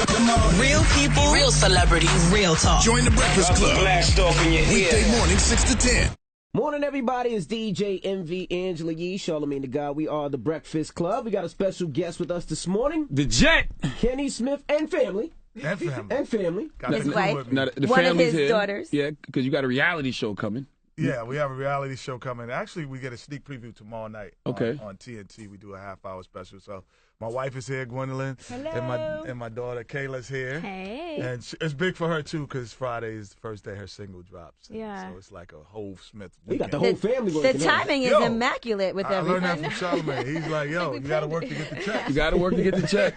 Real people, real celebrities, real talk. Join the Breakfast Club. Blast off in your Weekday ear. morning, 6 to 10. Morning, everybody. It's DJ MV, Angela Yee, Charlamagne the God. We are the Breakfast Club. We got a special guest with us this morning. The Jet. Kenny Smith and family. And family. And family. Got His the crew wife. with me. Now, the One of family's his here. daughters. Yeah, because you got a reality show coming. Yeah, we have a reality show coming. Actually, we get a sneak preview tomorrow night. Okay. On TNT, we do a half-hour special. So my wife is here, Gwendolyn. Hello. And my daughter Kayla's here. Hey. And it's big for her too, because Friday is the first day her single drops. And Yeah. So it's like a whole Smith. We got the weekend. whole family The working. timing is Yo, immaculate with I learned everything. that from Charlamagne. He's like, yo, you got to work to get the check. You got to work to get the check.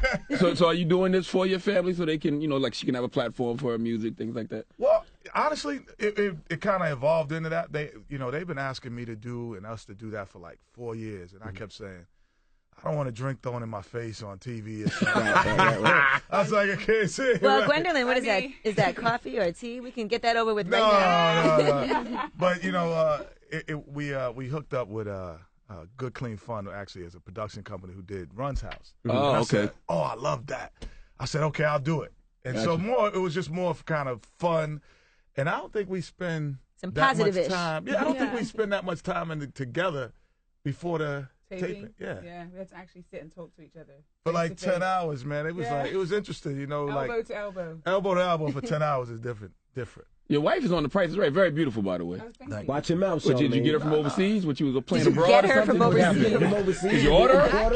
So are you doing this for your family so they can, like she can have a platform for her music, things like that? Well, honestly, it kind of evolved into that. They've been asking me to do and us to do that for like 4 years, and I kept saying, I don't want to drink thrown in my face on TV. Or something. I was like, I can't say it. Well, right. Gwendolyn, what is that? Is that coffee or tea? We can get that over with right now. No. But we hooked up with Good Clean Fun, actually, as a production company who did Run's House. Oh, And I okay. said, I love that. I said, okay, I'll do it. And so it was just more of kind of fun. And I don't think we spend Some that much positive-ish. time. Yeah, I don't think we spend that much time together before the taping. Yeah. we had to actually sit and talk to each other. For face like to 10 face. hours, man. It was it was interesting, Elbow like to elbow. elbow to elbow for 10 hours is different. Your wife is on The Price is Right. Very beautiful, by the way. Oh, thank you. Watch your mouth, What, did you Charlamagne. get her from overseas? What, you was playing Did you abroad get or her something? from What happened? From overseas. Did you order her?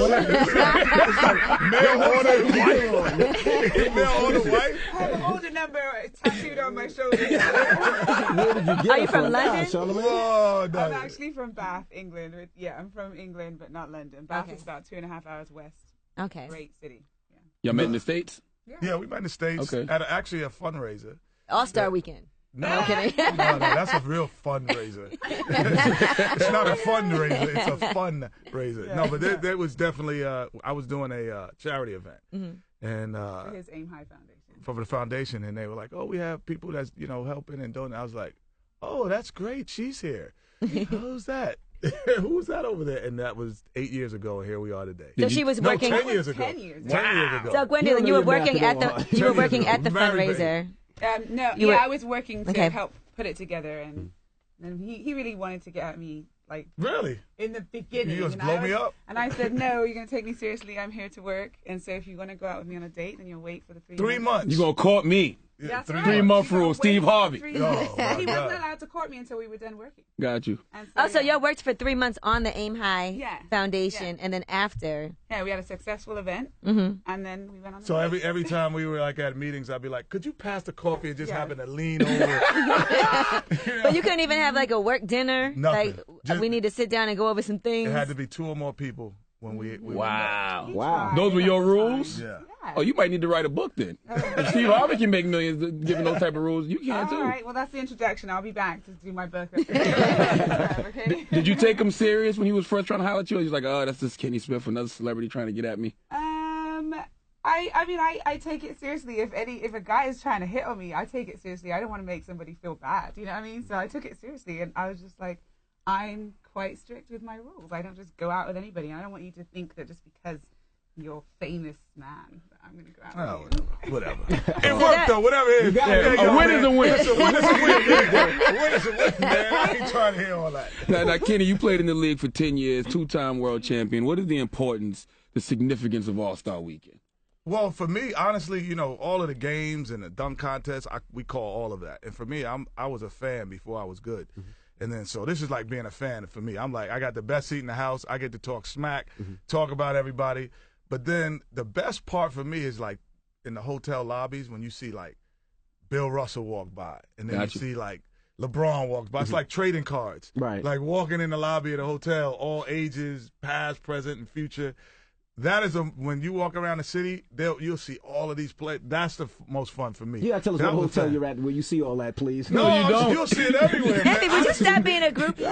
Mail order wife. Mail order wife. I have an older number tattooed on my shoulder. Where did you get Are her you from London? Charlamagne? Oh, no. I'm actually from Bath, England. I'm from England, but not London. Bath Okay. is about 2.5 hours west. Okay. Great city. Yeah. Y'all met in the States? Yeah, we met in the States Okay. at actually a fundraiser. All-Star Weekend. No, I'm kidding. no, that's a real fundraiser. It's not a fundraiser; it's a fundraiser. No, but there was definitely. I was doing a charity event, and For his Aim High Foundation. for the foundation, and they were like, "Oh, we have people that's helping and doing." I was like, "Oh, that's great. She's here. Who's that? Who's that over there?" And that was 8 years ago, and here we are today. So she was No, working. 10 years ago. 10 years. 10 years ago. So Gwendolyn, you were working at the Very fundraiser. No, You were- I was working to Okay. help put it together, and he really wanted to get at me, like, Really? in the beginning. You just and blow I me was- up? And I said, no, you're going to take me seriously. I'm here to work. And so if you want to go out with me on a date, then you'll wait for the 3 months. 3 months. You going to court me? Yeah, That's 3 right. months. 3-month You gotta rule, wait Steve for Harvey. 3 months. Oh, my He God. wasn't allowed to court me until we were done working. Got you. And So yeah. y'all worked for 3 months on the Aim High Yeah. Foundation, Yeah. and then after. Yeah, we had a successful event, Mhm. and then we went on. So a date. every time we were like at meetings, I'd be like, "Could you pass the coffee?" And just Yeah. happen to lean over. But you couldn't even have like a work dinner. Nothing. Like Just- we need to sit down and go over some things. It had to be 2 or more people when we Wow. He Wow. tried Those were your all the time. rules? Yeah. Oh, you might need to write a book then. If Steve Harvey can make millions giving those type of rules, you can All too. right, well that's the introduction. I'll be back to do my book. Okay. Did you take him serious when he was first trying to holler at you? Or you was like, oh, that's just Kenny Smith, another celebrity trying to get at me? I take it seriously. If a guy is trying to hit on me, I take it seriously. I don't want to make somebody feel bad. You know what I mean? So I took it seriously, and I was just like, I'm quite strict with my rules. I don't just go out with anybody. I don't want you to think that just because you're a famous man, that I'm going to go out with you. Whatever. It worked though. Whatever it is. A win is a win. It's a win. It's a win. A win is a win, man. I ain't trying to hear all that. Now, Kenny, you played in the league for 10 years, 2-time world champion. What is the importance, the significance of All-Star Weekend? Well, for me, honestly, all of the games and the dunk contests, we call all of that. And for me, I was a fan before I was good. And then, so this is like being a fan for me. I'm like, I got the best seat in the house. I get to talk smack, talk about everybody. But then the best part for me is like in the hotel lobbies when you see like Bill Russell walk by, and then Gotcha. you see like LeBron walk by. It's like trading cards. Right. Like walking in the lobby of the hotel, all ages, past, present, and future. That is when you walk around the city, you'll see all of these players. That's the most fun for me. You gotta tell us That what was hotel fun. you're at where you see all that, please. No, you don't. You'll see it everywhere. Anthony, man. would you stop being a groupie? You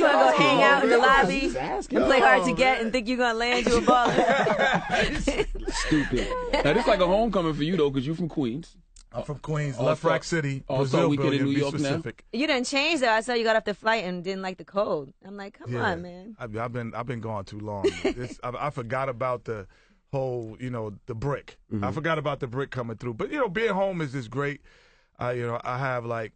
gonna go hang out in the lobby Just asking. and play hard to No, get man. and think you're gonna land you a ball? Stupid. Now, this is like a homecoming for you, though, because you're from Queens. I'm from Queens, All Left Star- Rack City, All Brazil Star Weekend in Billion, New be York now? specific. You done changed though. I saw you got off the flight and didn't like the cold. I'm like, come Yeah. on, man. I've been gone too long. I forgot about the whole, the brick. I forgot about the brick coming through. But, being home is just great. I have like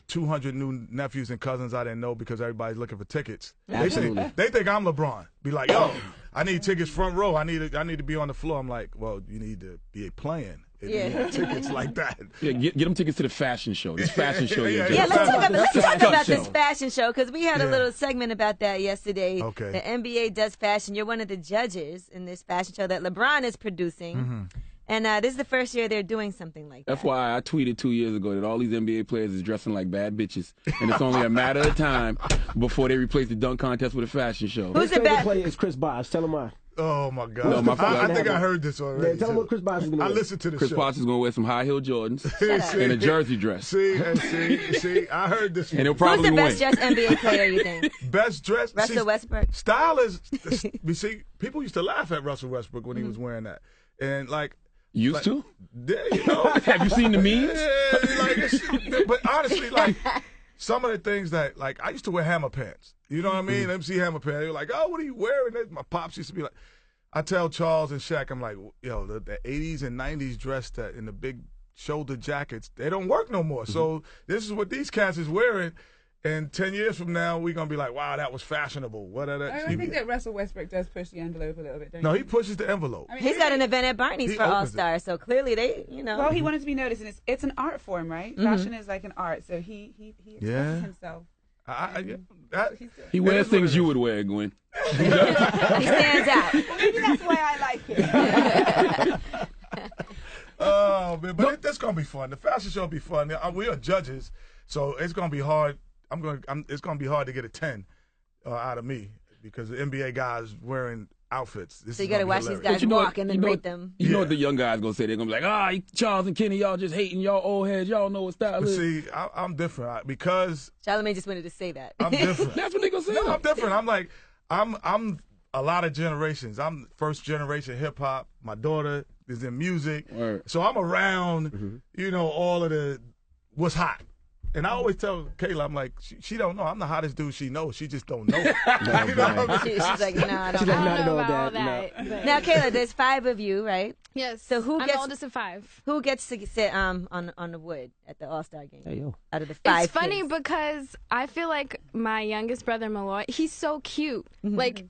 200 new nephews and cousins I didn't know because everybody's looking for tickets. They think I'm LeBron. Be like, yo, I need tickets front row. I need to be on the floor. I'm like, well, you need to be playing. Yeah. Tickets like that. Yeah, get them tickets to the fashion show. This fashion show. Let's talk about this fashion show because we had a little segment about that yesterday. Okay. The NBA does fashion. You're one of the judges in this fashion show that LeBron is producing. And this is the first year they're doing something like that. That's why I tweeted 2 years ago that all these NBA players is dressing like bad bitches. And it's only a matter of time before they replace the dunk contest with a fashion show. Who's the best player is Chris Bosh. Tell him why. Oh, my God. No, I think I heard this already. Yeah, tell him what Chris Bosh is going to do. I listened to the Chris show. Bosh is going to wear some high-heel Jordans and a jersey dress. See, I heard this. And he'll probably win. Who's the best win. dressed NBA player, you think? Best dressed? Russell Westbrook. Style is, people used to laugh at Russell Westbrook when he was wearing that. And, Used to? Have you seen the memes? Yeah, but honestly, some of the things that, I used to wear hammer pants. You know what I mean? MC Hammer pants. They were like, oh, what are you wearing? My pops used to be like, I tell Charles and Shaq, I'm like, yo, the 80s and 90s dressed in the big shoulder jackets, they don't work no more. So this is what these cats is wearing. And 10 years from now, we're going to be like, wow, that was fashionable. I think that Russell Westbrook does push the envelope a little bit, don't you? No, he pushes the envelope. He's got an event at Barney's for All-Star, so clearly they, Well, he wanted to be noticed, and it's an art form, right? Fashion is like an art, so he expresses himself. He wears things you would wear, Gwen. He stands out. Well, maybe that's why I like it. Oh, man, but that's going to be fun. The fashion show will be fun. We are judges, so it's going to be hard. It's going to be hard to get a 10 out of me because the NBA guys wearing outfits. So you got to watch these guys walk and then rate them. You know what the young guys going to say? They're going to be like, Charles and Kenny, y'all just hating. Y'all old heads. Y'all know what style is. See, I'm different because Charlamagne just wanted to say that. I'm different. That's what they going to say. No, I'm different. I'm like, I'm a lot of generations. I'm first generation hip hop. My daughter is in music. Right. So I'm around, all of the what's hot. And I always tell Kayla, I'm like, she don't know. I'm the hottest dude she knows. She just don't know. She's like, no, I don't know about that. No. Now, Kayla, there's 5 of you, right? Yes. So I'm the oldest of 5. Who gets to sit on the wood at the All-Star game? Hey, yo. Out of the 5 It's funny kids. because I feel like my youngest brother, Malloy, he's so cute. Like,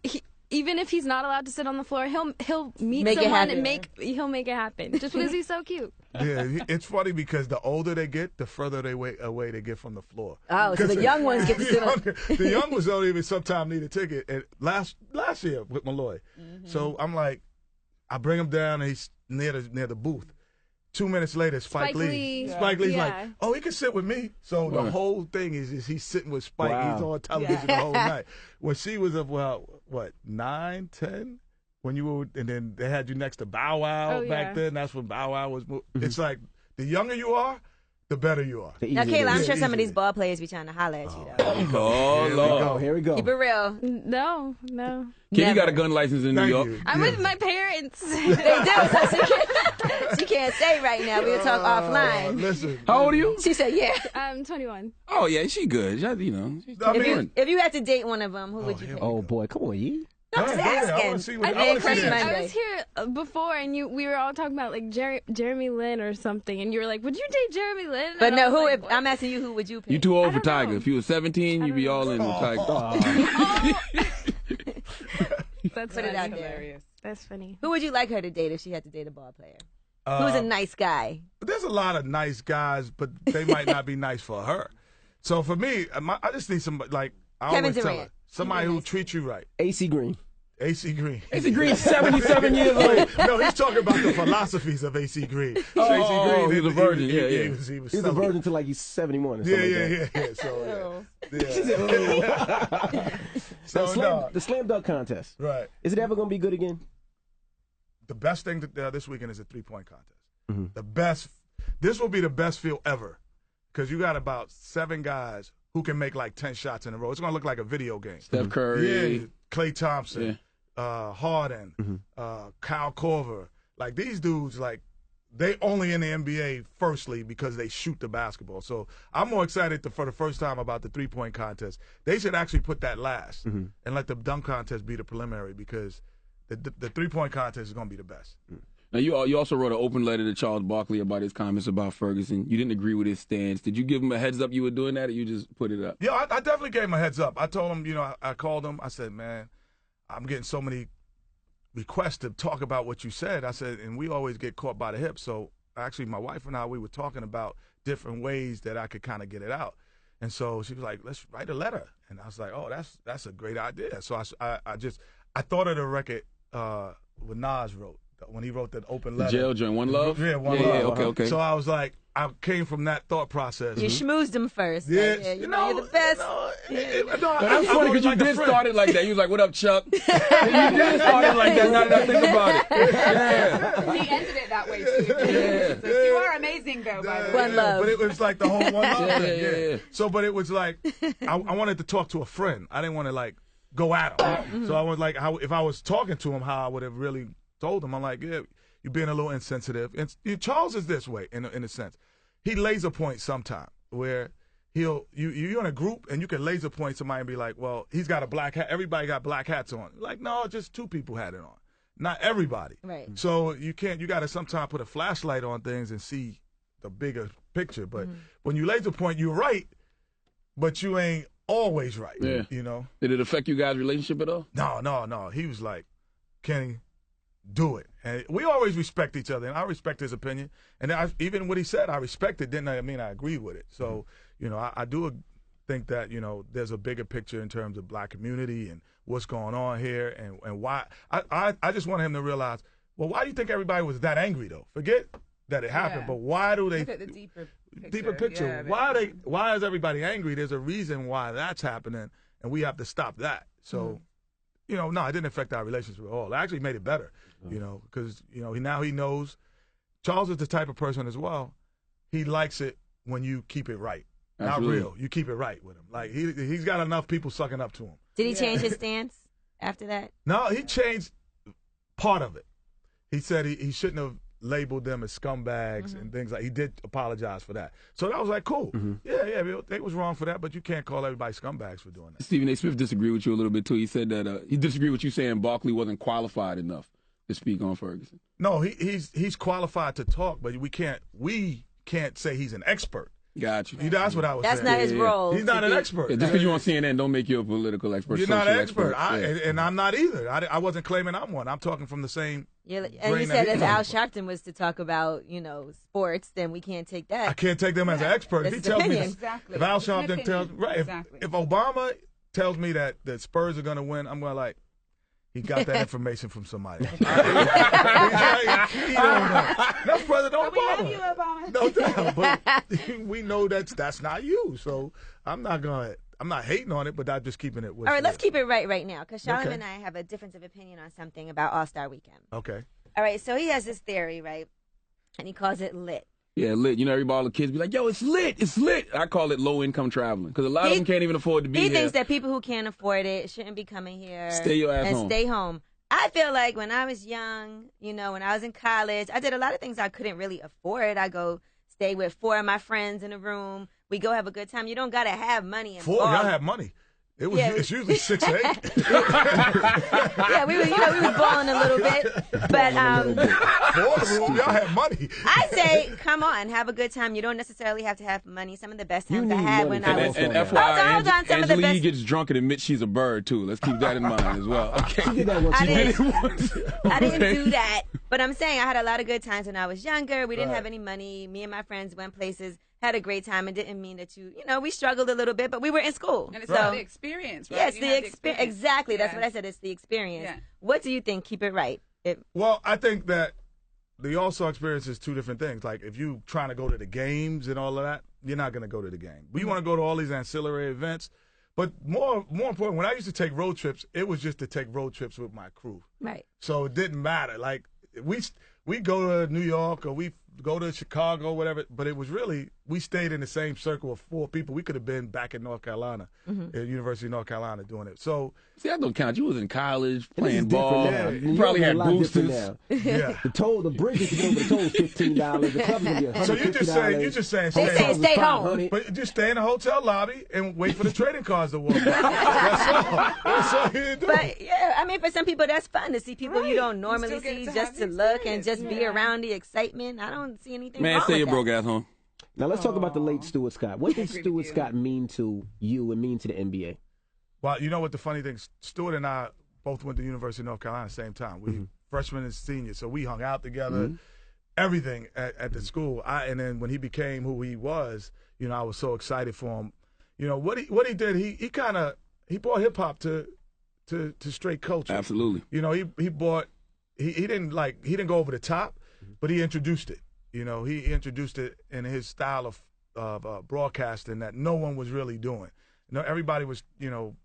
even if he's not allowed to sit on the floor, he'll meet someone and he'll make it happen just because he's so cute. Yeah, it's funny because the older they get, the further away they get from the floor. Oh, so the young ones get to sit on. The young ones don't even sometimes need a ticket. And last year with Malloy, so I'm like, I bring him down and he's near the booth. 2 minutes later, Spike Lee. Spike Lee's like, oh, he can sit with me. So the whole thing is he's sitting with Spike. Wow. He's on television the whole night. When she was of 9, 10. When you were, and then they had you next to Bow Wow back then. That's when Bow Wow was. It's like the younger you are, the better you are. Now, Kayla, I'm sure some of these ball players be trying to holler at you, though. Oh, Lord. Here we go. Keep it real. No. Kenny got a gun license in New York. I'm with my parents. They do, so she can't say right now. We'll talk offline. Listen. How old are you? She said, yeah. I'm 21. Oh, yeah, she good. She's If you had to date one of them, who would you pick? Oh, boy. Come on, Yee. I'm just asking. I was here before, and we were all talking about like Jeremy Lin or something, and you were like, "Would you date Jeremy Lin?" But no, who? Like, I'm asking you, who would you pick? You too old for Tiger. If you were 17, you'd be all in with Tiger. That's Put it out hilarious. That's funny. Who would you like her to date if she had to date a ball player? Who's a nice guy? There's a lot of nice guys, but they might not be nice for her. So for me, I just need somebody like I Kevin always tell Durant. her, somebody who treats you right. AC Green. AC Green. AC Green's 77 years old. No, he's talking about the philosophies of AC Green. Oh, he's a virgin. Yeah. He's He's a virgin till like he's 71 or something like that. Yeah. So, the slam dunk contest. right. Is it ever going to be good again? The best thing this weekend is a 3-point contest. The best. This will be the best field ever because you got about 7 guys who can make like 10 shots in a row. It's going to look like a video game. Steph Curry. Yeah, Klay Thompson, Harden, Kyle Korver. Like these dudes, like they only in the NBA firstly because they shoot the basketball. So I'm more excited for the first time about the 3-point contest. They should actually put that last and let the dunk contest be the preliminary because the 3-point contest is going to be the best. Now, you also wrote an open letter to Charles Barkley about his comments about Ferguson. You didn't agree with his stance. Did you give him a heads up you were doing that, or you just put it up? Yeah, I definitely gave him a heads up. I told him, I called him. I said, man, I'm getting so many requests to talk about what you said. I said, and we always get caught by the hip. So actually, my wife and I, we were talking about different ways that I could kind of get it out. And so she was like, let's write a letter. And I was like, oh, that's a great idea. So I thought of the record what Nas wrote. When he wrote that open letter. The jail joint, One Love? Yeah, One Love. Okay. So I was like, I came from that thought process. You schmoozed him first. Yeah, like, you're the best. That's funny because you did start it like that. You was like, what up, Chuck? You did start it like that. Now that I think about it. Yeah. He ended it that way, too. So you are amazing, though, by the way. One Love. But it was like the whole One Love thing. Yeah. So, but it was like, I wanted to talk to a friend. I didn't want to, like, go at him. So I was like, if I was talking to him, how I would have really told him. I'm like, yeah, you're being a little insensitive. And Charles is this way, in a sense. He laser points sometime where you're in a group and you can laser point somebody and be like, well, he's got a black hat. Everybody got black hats on. Like, no, just 2 people had it on. Not everybody. Right. So you got to sometimes put a flashlight on things and see the bigger picture. But when you laser point, you're right, but you ain't always right. Yeah. Did it affect you guys' relationship at all? No. He was like, Kenny, do it. And we always respect each other, and I respect his opinion. And even what he said, I respected. Didn't mean I agree with it. So, I do think that, there's a bigger picture in terms of black community and what's going on here and why. I just want him to realize, well, why do you think everybody was that angry, though? Forget that it happened, but why do they? Look at the deeper picture. Yeah, why is everybody angry? There's a reason why that's happening, and we have to stop that. So, no, it didn't affect our relationship at all. It actually made it better. Because, now he knows. Charles is the type of person as well. He likes it when you keep it right. Absolutely. Not real. You keep it right with him. Like, he's got enough people sucking up to him. Did he change his stance after that? No, he changed part of it. He said he shouldn't have labeled them as scumbags and things like. He did apologize for that. So that was like, cool. Yeah, they was wrong for that, but you can't call everybody scumbags for doing that. Stephen A. Smith disagreed with you a little bit, too. He said that he disagreed with you saying Barkley wasn't qualified enough to speak on Ferguson. No, he's qualified to talk, but we can't say he's an expert. Got you. That's what I was saying. That's not his role. He's not an expert. Yeah, just because you're on CNN don't make you a political expert. You're not an expert. Yeah. And I'm not either. I wasn't claiming I'm one. I'm talking from the same. Yeah, and you said if Al Sharpton was to talk about, sports, then we can't take that. I can't take them as an expert. If he tells me exactly. If Al Sharpton tells exactly. if Obama tells me that the Spurs are going to win, I'm going to like, he got that information from somebody. He don't know. That's President Obama. We love you, Obama. No doubt, but we know that's not you. So I'm not hating on it, but I'm just keeping it. All right, let's keep it right now, because Charlamagne and I have a difference of opinion on something about All-Star Weekend. Okay. All right, so he has this theory, right, and he calls it lit. Yeah, lit. Everybody, all the kids be like, yo, it's lit. It's lit. I call it low-income traveling because a lot of them can't even afford to be here. He thinks that people who can't afford it shouldn't be coming here. Stay your ass and home. Stay home. I feel like when I was young, when I was in college, I did a lot of things I couldn't really afford. I go stay with 4 of my friends in a room. We go have a good time. You don't got to have money. 4? Y'all have money. It's usually 6 or 8. Yeah, we was balling a little bit, but 4 room, y'all have money. I say, come on, have a good time. You don't necessarily have to have money. Some of the best times I had when I was. And FYI, hold on, some of the Angela Yee best. gets drunk and admits she's a bird too. Let's keep that in mind as well. Okay. She did that once. I She did it once. I didn't Okay. do that, but I'm saying I had a lot of good times when I was younger. We didn't have any money. Me and my friends went places, had a great time. It didn't mean that we struggled a little bit, but we were in school. And it's so, about the experience, right? yeah, it's You the have experience. Exactly. That's Yeah. what I said. It's the experience. Yeah. What do you think? Keep it right. Well, I think that the All-Star experience is 2 different things. Like, if you trying to go to the games and all of that, you're not going to go to the game. But you want to go to all these ancillary events. But more important, when I used to take road trips, it was just to take road trips with my crew. Right. So it didn't matter. Like, we go to New York or we go to Chicago, whatever. But it was really, we stayed in the same circle of 4 people. We could have been back in North Carolina, at University of North Carolina doing it. So, see, that don't count. You was in college playing ball. Now. You probably had boosters. yeah. The bridge to get over the toll is $15. The club's gonna be $150. So you're just saying, stay home. But just stay in the hotel lobby and wait for the trading cards to walk by. That's all you do. But yeah, I mean, for some people that's fun to see people you don't normally see, just to look and just be around the excitement. I don't see anything Man, wrong stay with your that. broke ass home. Now let's talk about the late Stuart Scott. What did Stuart Scott mean to you and mean to the NBA? Well, you know what the funny thing, Stuart and I both went to University of North Carolina at the same time. We freshmen and seniors, so we hung out together, everything at the school. And then when he became who he was, you know, I was so excited for him. You know, what he did, he brought hip hop to straight culture. Absolutely. You know, he didn't go over the top, but he introduced it. You know, he introduced it in his style of broadcasting that no one was really doing. You know, everybody was, you know,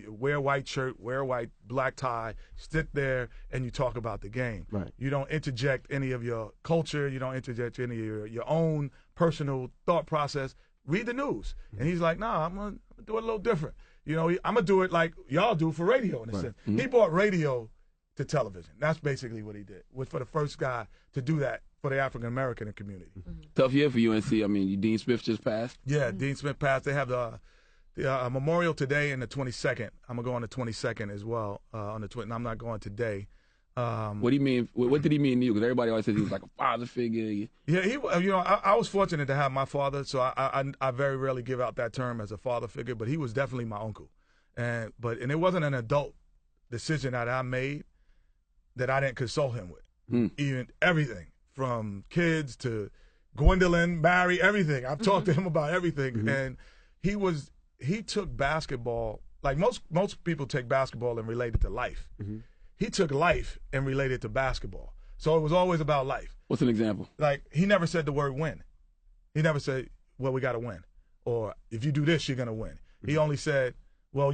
wear a white shirt, wear a white black tie, sit there, and you talk about the game. Right. You don't interject any of your culture. You don't interject any of your own personal thought process. Read the news. And he's like, nah, I'm going to do it a little different. You know, I'm going to do it like y'all do for radio in a sense. He brought radio to television. That's basically what he did. Was for the first guy to do that for the African American community. Tough year for UNC. I mean, Dean Smith just passed. Yeah, Dean Smith passed. They have the memorial today and the 22nd. I'm gonna go on the 22nd as well. On the I'm not going today. What do you mean? What did he mean to you? Because everybody always says he was like a father figure. Yeah, you know, I was fortunate to have my father, so I very rarely give out that term as a father figure, but he was definitely my uncle, and it wasn't an adult decision that I made that I didn't consult him with. Even everything from kids to Gwendolyn, Barry, everything. I've talked to him about everything, and he took basketball like most people take basketball and relate it to life. He took life and related to basketball. So it was always about life. What's an example? Like, he never said the word win. He never said, well, we got to win. Or if you do this, you're going to win. He only said, well,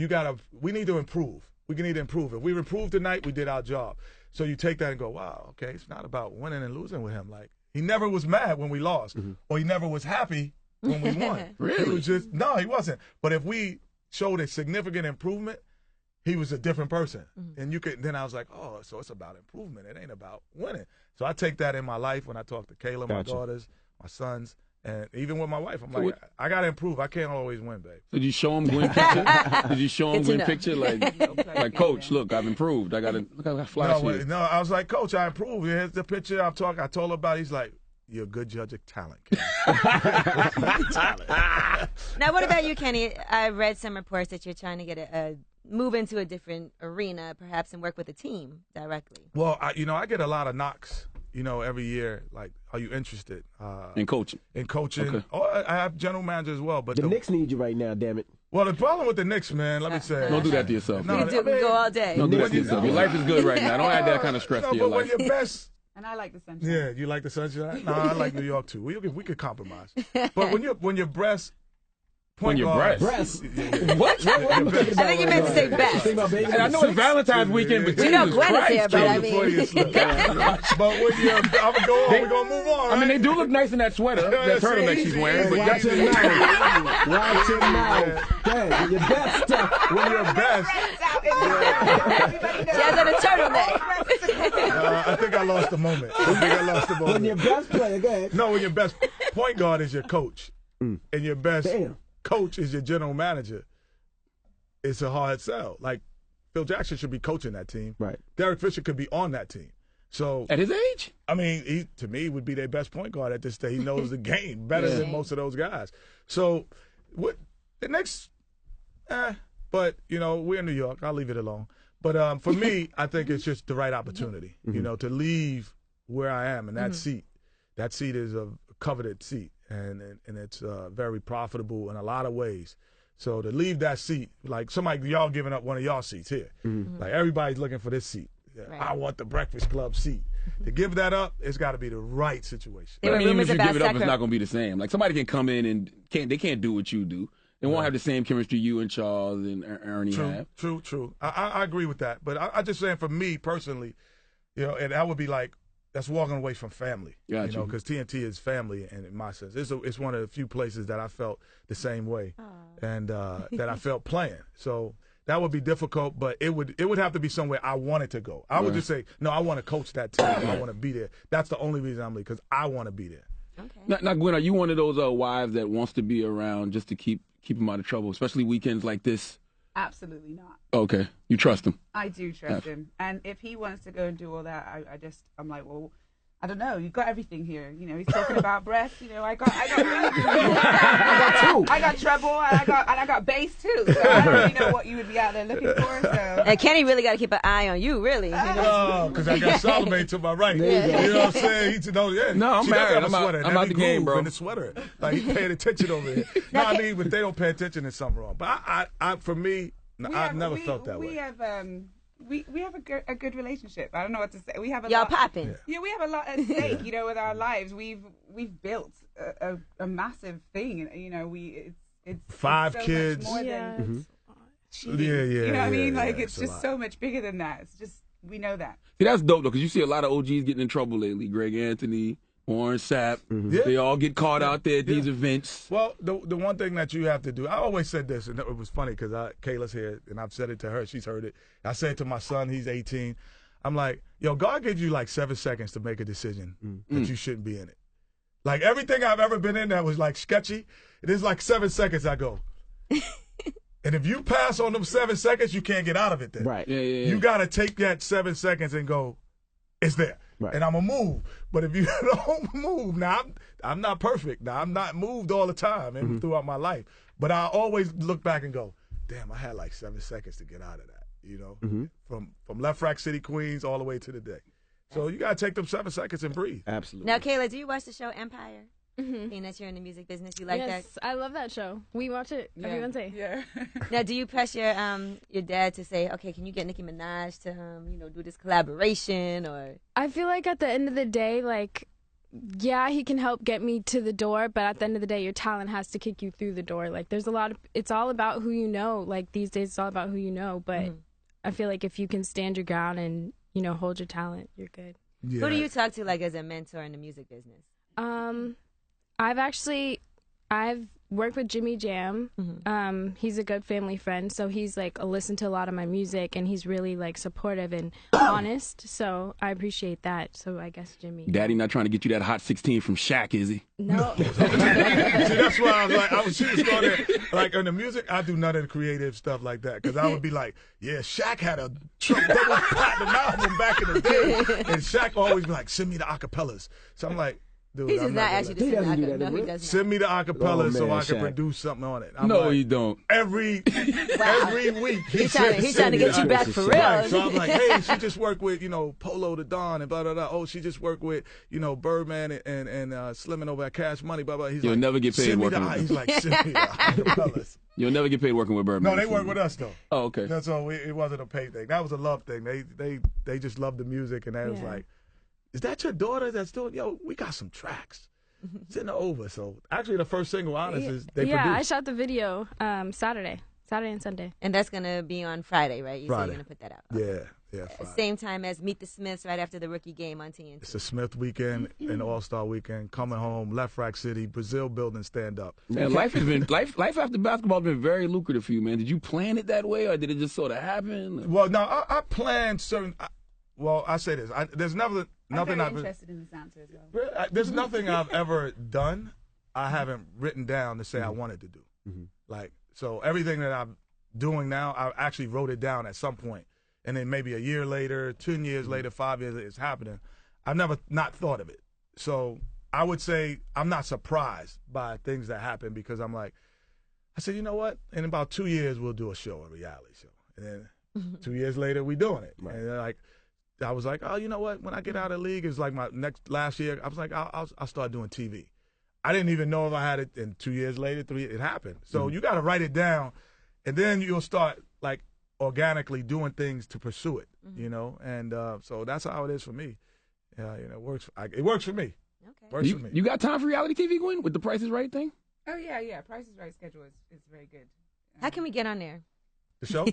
we need to improve. We need to improve. If we improved tonight, we did our job. So you take that and go, wow, okay, it's not about winning and losing with him. Like, he never was mad when we lost, or he never was happy when we won. Really? He was just, no, he wasn't. But if we showed a significant improvement, he was a different person. And then I was like, oh, so it's about improvement. It ain't about winning. So I take that in my life when I talk to Kayla, my daughters, my sons, and even with my wife. I'm like, I got to improve. I can't always win, babe. So did you show him Gwen picture? Did you show him Gwen picture? Like, Coach, look, I've improved. I got to flash you. No, I was like, Coach, I improved. Here's the picture I told her about. He's like, you're a good judge of talent. Now, what about you, Kenny? I read some reports that you're trying to get move into a different arena, perhaps, and work with a team directly. Well, I get a lot of knocks, every year. Like, are you interested? In coaching. Okay. Oh, I have general manager as well. But the Knicks need you right now, damn it. Well, the problem with the Knicks, man, let me say. Don't do that to yourself. No, we go all day. Don't do that to yourself. Your life is good right now. Don't add that kind of stress to your life. But when you're best. And I like the sunshine. Yeah, you like the sunshine? No, I like New York too. We could compromise. But when you're breast. When your breast. What? I think you meant to say best. And I know it's Valentine's weekend, but Gwen is here, but I mean. But when you're, we're going to move on, right? I mean, they do look nice in that sweater, that turtleneck she's wearing. But Watch your mouth. Watch your mouth. When you're best. When you're best. She has on a turtleneck. I think I lost the moment. When your best player, go ahead. No, when your best point guard is your coach. And your best coach is your general manager. It's a hard sell. Like, Phil Jackson should be coaching that team. Right. Derek Fisher could be on that team. So at his age? I mean, he to me would be their best point guard at this stage. He knows the game better than most of those guys. So what the next but we're in New York. I'll leave it alone. But for me, I think it's just the right opportunity, to leave where I am in that seat. That seat is a coveted seat. And it's very profitable in a lot of ways. So to leave that seat, like y'all giving up one of y'all seats here. Like, everybody's looking for this seat. Right. I want the Breakfast Club seat. To give that up, it's got to be the right situation. But I mean, even if you give it up, it's not going to be the same. Like, somebody can come in and they can't do what you do. They won't have the same chemistry you and Charles and Ernie have. True. I agree with that. But I just saying, for me personally, and that would be like, that's walking away from family. Gotcha. You know, because TNT is family, and in my sense, it's one of the few places that I felt the same way, and that I felt playing. So that would be difficult, but it would have to be somewhere I wanted to go. I would just say, no, I want to coach that team. I want to be there. That's the only reason I'm leaving, because I want to be there. Okay. Now, Gwen, are you one of those wives that wants to be around just to keep him out of trouble, especially weekends like this? Absolutely not. Okay, you trust him. I do trust him, and if he wants to go and do all that, I'm like, well, I don't know. You've got everything here. You know, he's talking about breasts. You know, I got I got treble, and I got bass too. So I don't really know what you would be out there looking for. So. And Kenny really got to keep an eye on you, really. Oh, because I got Salome to my right. You know what I'm saying? No, I'm married. I'm out the game, bro. In the sweater, like he's paying attention over here. No, I mean, but they don't pay attention, there's something wrong. But I for me, I've never felt that way. We have a good relationship. I don't know what to say. We have y'all popping. Yeah, we have a lot at stake. You know, with our lives, we've built a massive thing. You know, it's 5 so kids. Much more than cheating. Yeah. You know what I mean? Like yeah, it's just so much bigger than that. It's just we know that. See, that's dope though, because you see a lot of OGs getting in trouble lately. Greg Anthony, Warren Sapp, they all get caught out there at these events. Well, the one thing that you have to do, I always said this, and it was funny because Kayla's here, and I've said it to her. She's heard it. I say it to my son. He's 18. I'm like, yo, God gives you like 7 seconds to make a decision that you shouldn't be in it. Like everything I've ever been in that was like sketchy, it is like 7 seconds I go. And if you pass on them 7 seconds, you can't get out of it then. Right. Yeah. You got to take that 7 seconds and go, it's there. Right. And I'm going to move. But if you don't move, now I'm not perfect. Now I'm not moved all the time and throughout my life. But I always look back and go, damn, I had like 7 seconds to get out of that, you know, from Left Rack City, Queens, all the way to the day. So you got to take them 7 seconds and breathe. Absolutely. Now, Kayla, do you watch the show Empire? Being that you're in the music business, you like that? Yes, I love that show. We watch it every Wednesday. Yeah. Now, do you press your dad to say, okay, can you get Nicki Minaj to do this collaboration? Or I feel like at the end of the day, like, yeah, he can help get me to the door, but at the end of the day, your talent has to kick you through the door. Like, there's a lot of, it's all about who you know. Like, these days, it's all about who you know. But I feel like if you can stand your ground and, hold your talent, you're good. Yeah. Who do you talk to, like, as a mentor in the music business? I've worked with Jimmy Jam. He's a good family friend, so he's like listened to a lot of my music, and he's really like supportive and honest. So I appreciate that. So I guess Jimmy. Daddy not trying to get you that hot 16 from Shaq, is he? No. See, that's why I was like, she was going there. Like in the music, I do none of the creative stuff like that because I would be like, yeah, Shaq had a double platinum album back in the day, and Shaq always be like, send me the acapellas. So I'm like. Dude, He does not actually He doesn't do that, No, he really? does not. Send me the acapella so I can Shaq. produce something on it. I'm No, like, you don't. Every week He's trying to get you back for real. Right. So I'm like, hey, she just worked with Polo the Don and blah blah blah. Oh, she just worked with Birdman and Slimming over at Cash Money. Blah blah. He's You'll like, never get paid send me working the, with He's like, send me the acapellas. You'll never get paid working with Birdman. No, they work with us though. Oh, okay. That's all. It wasn't a pay thing. That was a love thing. They just loved the music, and they was like, is that your daughter that's doing? Yo, we got some tracks. Send her over. So actually, the first single, honest, is they produced. I shot the video Saturday and Sunday. And that's gonna be on Friday, right? You said you're gonna put that out. Yeah. Friday. Same time as Meet the Smiths, right after the rookie game on TNT. It's a Smith weekend, an All-Star weekend. Coming home, Left Rack City, Brazil building, stand up. Man, life after basketball has been very lucrative for you, man. Did you plan it that way, or did it just sort of happen? Well, no, I planned certain. I say this. There's nothing. I'm very I've interested in this answer as well. There's nothing I've ever done I haven't written down to say I wanted to do. Like, so everything that I'm doing now, I actually wrote it down at some point. And then maybe a year later, 10 years later, 5 years, it's happening. I've never not thought of it. So I would say I'm not surprised by things that happen because I'm like, I said, you know what? In about 2 years, we'll do a reality show. And then 2 years later, we doing it. Right. And then I was like, oh, you know what? When I get out of the league, it's like my last year. I was like, I'll start doing TV. I didn't even know if I had it. And 2 years later, it happened. So you got to write it down, and then you'll start like organically doing things to pursue it. And so that's how it is for me. It works. It works for me. Okay. Works for me. You got time for reality TV, Gwen, with the Price is Right thing? Oh yeah. Price is Right schedule is very good. How can we get on there? The show?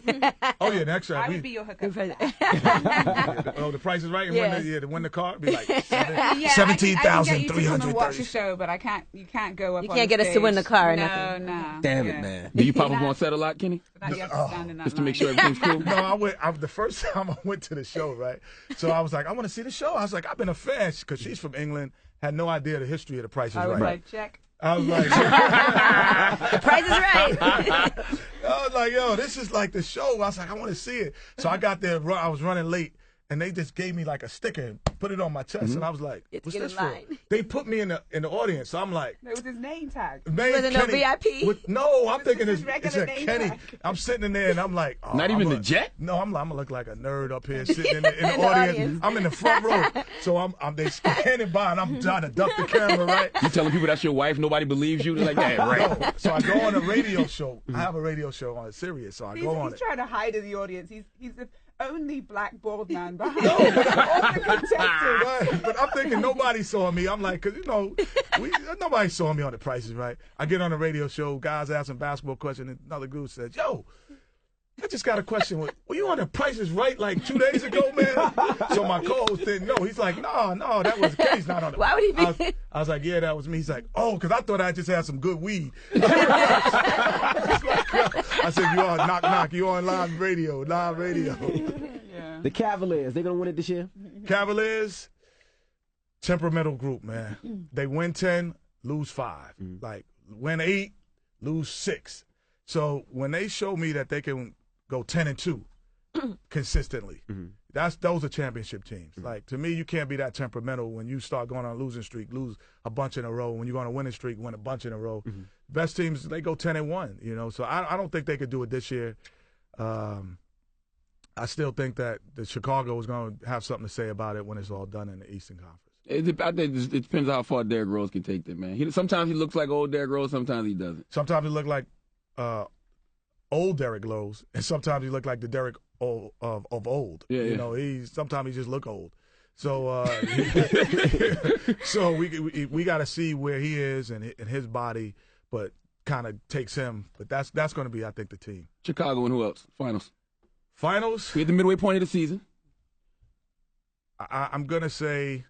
Oh yeah, next show. I would be your hookup. The Price is Right. And Yes. to win the car, it'd be like I can get you to come and watch the 17,330. show, but you can't go up. You on can't the get us to win the stage. car or No, nothing. no. Damn Yeah. it, man. Do you pop up on set a lot, Kenny? But you have to stand in that Just to make line. sure everything's cool? No, the first time I went to the show, right? So I was like, I want to see the show. I was like, I've been a fan because she's from England, had no idea the history of The Price is I was Right. like, check. I was like, The Price is Right. I was like, yo, this is like the show. I was like, I want to see it. So I got there, I was running late, and they just gave me like a sticker and put it on my chest, and I was like, Get to what's get this in for? line. They put me in the audience, so I'm like, It was his name tag. man, Wasn't no VIP? No, I'm thinking his it's regular a name Kenny. tag. I'm sitting in there and I'm like, oh, Not I'm even the gonna- jet? No, I'm gonna look like a nerd up here sitting in the In the audience. audience. I'm in the front row, so I'm they scanning by and I'm trying to duck the camera, right? You telling people that's your wife, nobody believes you? They're like, yeah, right. No. So I go on a radio show. I have a radio show on Sirius, so I go on He's it. trying to hide in the audience. He's the only black bald man behind all the contestants. But I'm thinking nobody saw me. I'm like, cause nobody saw me on The Price is Right. I get on the radio show, guys asking basketball questions, and another group says, yo, I just got a question. Were you on The Price is Right like 2 days ago, man? So my co-host didn't know. He's like, no, that was Kenny's not on it. Why would he be? I was like, yeah, that was me. He's like, oh, because I thought I just had some good weed. I said, you are knock knock. You on live radio. Yeah. The Cavaliers, they gonna win it this year? Cavaliers, temperamental group, man. They win 10, lose 5. Like, win 8, lose 6. So when they show me that they can go 10-2 consistently, those are championship teams. Like, to me, you can't be that temperamental when you start going on a losing streak, lose a bunch in a row. When you go on a winning streak, win a bunch in a row. Best teams, they go 10-1, you know. So I don't think they could do it this year. I still think that the Chicago is going to have something to say about it when it's all done in the Eastern Conference. I think it depends on how far Derrick Rose can take them, man. Sometimes he looks like old Derrick Rose, sometimes he doesn't. Sometimes he look like old Derrick Rose, and sometimes he look like the Derrick of old. Yeah, you yeah. know, sometimes he just look old. So, so we got to see where he is and his body, but kind of takes him. But that's going to be, I think, the team. Chicago and who else? Finals. We at the midway point of the season. I'm going to say.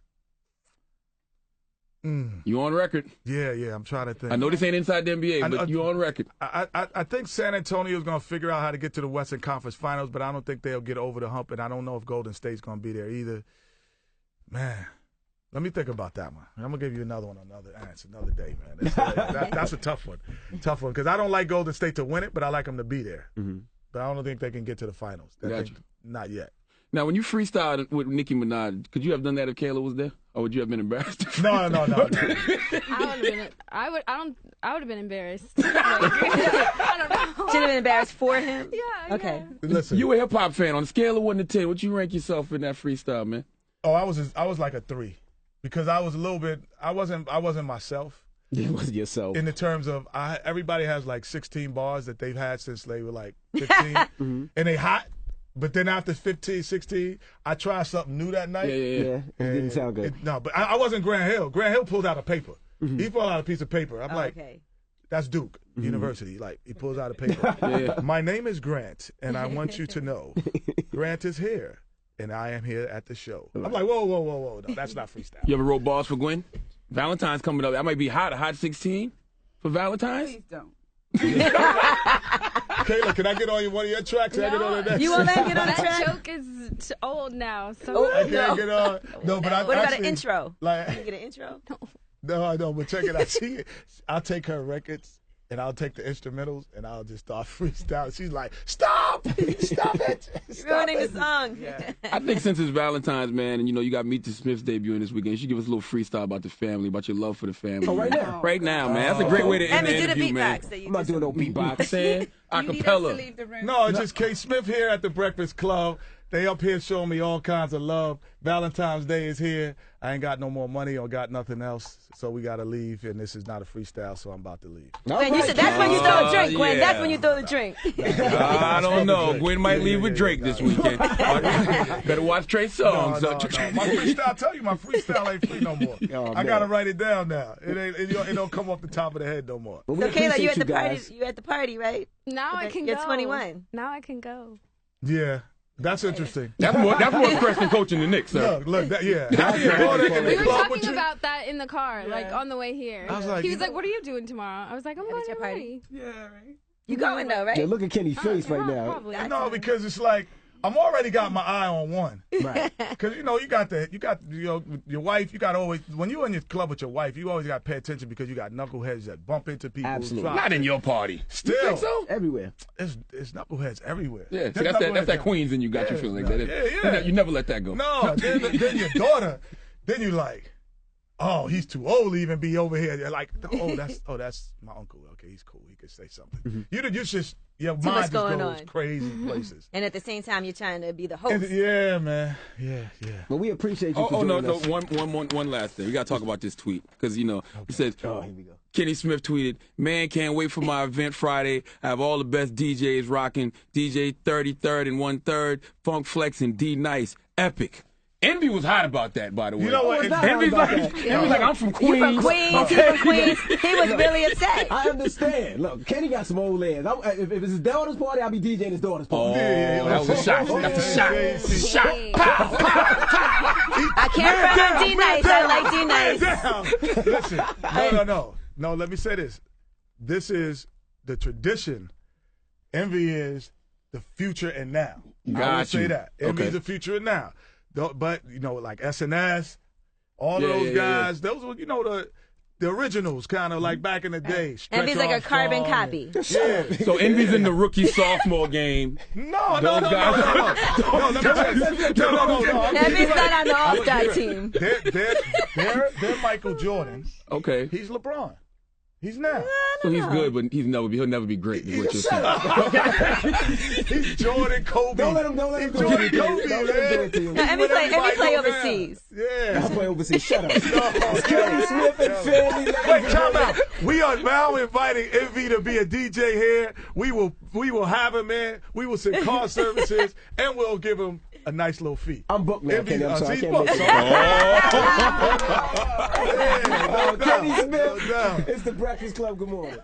You on record. Yeah, I'm trying to think. I know this ain't inside the NBA, but you on record. I think San Antonio is going to figure out how to get to the Western Conference Finals, but I don't think they'll get over the hump, and I don't know if Golden State's going to be there either. Man, let me think about that one. I'm going to give you another day, man. That's a tough one. Tough one, because I don't like Golden State to win it, but I like them to be there. But I don't think they can get to the finals. Gotcha. Not yet. Now, when you freestyled with Nicki Minaj, could you have done that if Kayla was there, or would you have been embarrassed? No. I would have been embarrassed. I don't know. Should have been embarrassed for him. Yeah. Okay. Listen. You a hip hop fan. On a scale of 1 to 10, what you rank yourself in that freestyle, man? Oh, I was like a 3, because I was a little bit. I wasn't myself. It wasn't yourself. In the terms of, everybody has like 16 bars that they've had since they were like 15, and they hot. But then after 15, 16, I tried something new that night. Yeah, it didn't sound good. But I wasn't Grant Hill. Grant Hill pulled out a paper. He pulled out a piece of paper. I'm like, Okay. that's Duke University. Like, he pulls out a paper. My name is Grant, and I want you to know, Grant is here, and I am here at the show. I'm like, whoa. No, that's not freestyle. You ever wrote bars for Gwen? Valentine's coming up. That might be hot. A hot 16 for Valentine's? Please don't. Kayla, can I get on one of your tracks? Can I get on the next? You won't let him get on the That track? joke is old now. So I can't get on. No, but I What about actually, an intro? Like, Can you get an intro? No, but check it out. I'll take her records and I'll take the instrumentals and I'll just start freestyling. She's like, stop it. You're ruining the song. I think since it's Valentine's, man, and you got Meet the Smiths debuting this weekend, you should give us a little freestyle about the family, about your love for the family. Oh, right man. now? Right now, man. That's a great way to end the Emma, do the interview, man. beatbox that you I'm not just- doing no beatbox. Saying You need us to acapella. leave the room. No, it's just K. Smith here at the Breakfast Club. They up here showing me all kinds of love. Valentine's Day is here. I ain't got no more money or got nothing else, so we got to leave, and this is not a freestyle, so I'm about to leave. Gwen, you said that's when you throw a drink, Gwen. That's when you throw the drink. I don't know. Gwen might leave with Drake this weekend. Better watch Trey Songz. No. My freestyle, I tell you, my freestyle ain't free no more. I got to write it down now. It don't come off the top of the head no more. So, Kayla, you at the party? You at the party, right? Now I can go. You're 21. Now I can go. Yeah. That's interesting. That's more impressive than coaching the Knicks, sir. Look, yeah. We were talking about that in the car, like on the way here. I was like, he was like, "What are you doing tomorrow?" I was like, "I'm going to a party." Yeah, right. You going though, right? Yeah, look at Kenny's face right now. Probably. No, because it's like I'm already got my eye on one. Right. Because you got your wife. You got always when you're in your club with your wife, you always got to pay attention because you got knuckleheads that bump into people. Absolutely. Not in your party. Still, You think so? Everywhere. it's knuckleheads everywhere. Yeah, see, that's that Queens in you got you feeling like that. Yeah. You never let that go. No, then your daughter, then you like, oh, he's too old to even be over here. You're like, that's my uncle. Okay, he's cool. He could say something. You just your Too mind much just going goes on. crazy places. And at the same time, you're trying to be the host. Yeah, man. Yeah. Well, we appreciate you for Oh no, joining no. us. One last thing. We got to talk about this tweet because he said. Oh, here we go. Kenny Smith tweeted, "Man, can't wait for my event Friday. I have all the best DJs rocking. DJ 33rd and 1/3, Funk Flex and D Nice. Epic." Envy was hot about that, by the way. You know what? Envy's like, I'm from Queens. You from Queens? He from Queens? He was really upset. I understand. Look, Kenny got some old legs. If it's his daughter's party, I'll be DJing his daughter's party. That was a shot. That's a shot. Shot. Pow, pow, pow. I can't front on D Nice. I like D Nice. Listen, no. Let me say this. This is the tradition. Envy is the future and now. I would say that. Envy is the future and now. But like SNS, all those guys, those were the originals, kind of like back in the day. Envy's like a carbon copy. Yeah. So Envy's in the rookie sophomore game. No. Envy's not on the All-Star team. They're Michael Jordan. Okay. He's LeBron. He's now. So he's good, but he'll never be great. Is what you're saying. He's Jordan, Kobe. Don't let him do He's it. Jordan, Kobe, Don't let him do it to you. No, Envy play overseas. Yeah. I play overseas. Shut up. It's Kenny Smith and family. Wait, time out. We are now inviting Envy to be a DJ here. We will have him in. We will send car services, and we'll give him a nice little fee. I'm booked now, Kenny. I'm sorry. I can't make it. Kenny Kenny Smith. It's the Breakfast Club. Good morning.